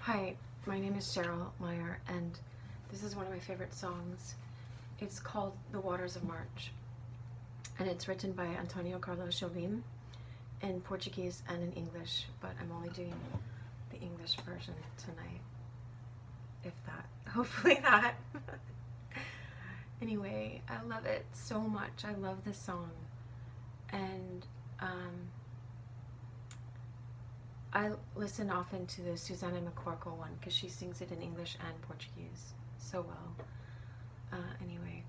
Hi, my name is Cheryl Meyer, and this is one of my favorite songs. It's called The Waters of March, and it's written by Antonio Carlos Jobim in Portuguese and in English, but I'm only doing the English version tonight, if that, hopefully that. Anyway, I love it so much. I love this song, and I listen often to the Susannah McCorkle one because she sings it in English and Portuguese so well. Anyway.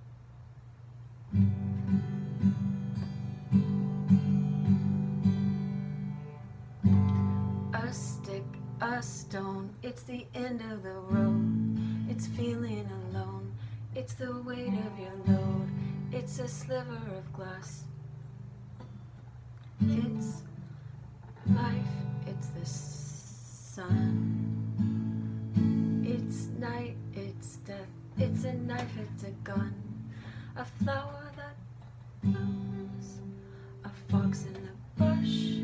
A stick, a stone, it's the end of the road. It's feeling alone, it's the weight of your load. It's a sliver of glass. It's life, it's the sun. It's night, it's death, it's a knife, it's a gun. A flower that blooms, a fox in the bush,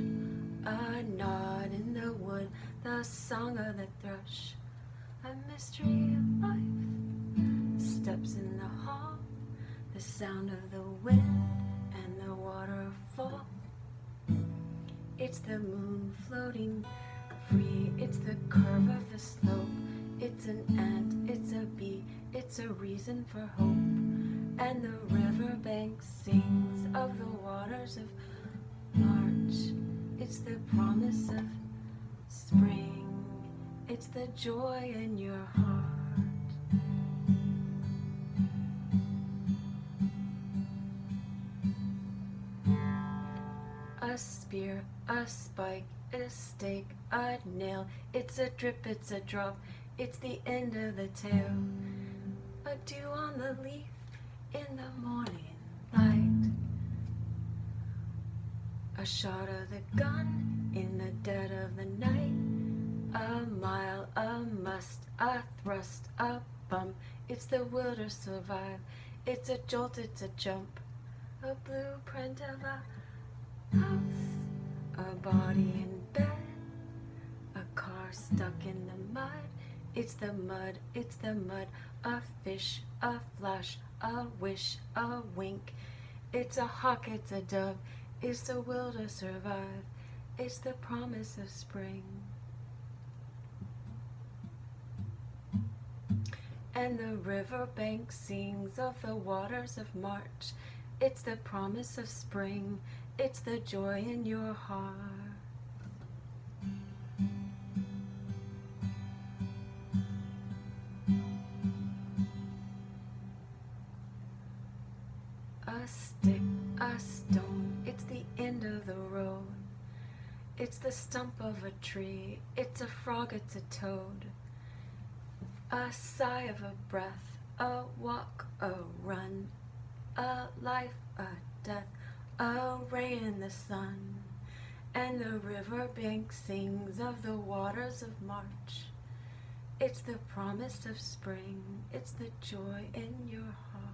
a nod in the wood, the song of the thrush. A mystery of life, steps in the hall, the sound of the wind and the waterfall. It's the moon floating free, it's the curve of the slope. It's an ant, it's a bee, it's a reason for hope. And the riverbank sings of the waters of March. It's the promise of spring, it's the joy in your heart. A spear, a spike, a stake, a nail. It's a drip, it's a drop, it's the end of the tale. A dew on the leaf in the morning light. A shot of the gun in the dead of the night. A mile, a must, a thrust, a bump. It's the will to survive. It's a jolt, it's a jump. A blueprint of a house, a body in bed, a car stuck in the mud. It's the mud, it's the mud. A fish, a flash, a wish, a wink. It's a hawk, it's a dove. It's the will to survive. It's the promise of spring. And the riverbank sings of the waters of March. It's the promise of spring. It's the joy in your heart. A stick, a stone, it's the end of the road. It's the stump of a tree, it's a frog, it's a toad. A sigh of a breath, a walk, a run, a life, a death, a ray in the sun. And the riverbank sings of the waters of March. It's the promise of spring, it's the joy in your heart.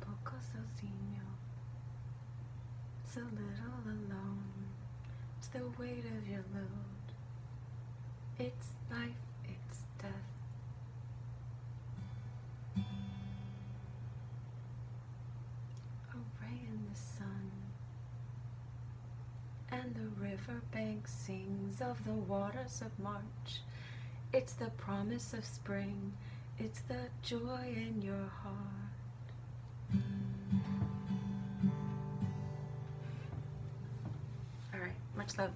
Poco sozinho, it's a little alone. It's the weight of your load. It's life, it's death. A ray in the sun. And the riverbank sings of the waters of March. It's the promise of spring. It's the joy in your heart. All right, much love.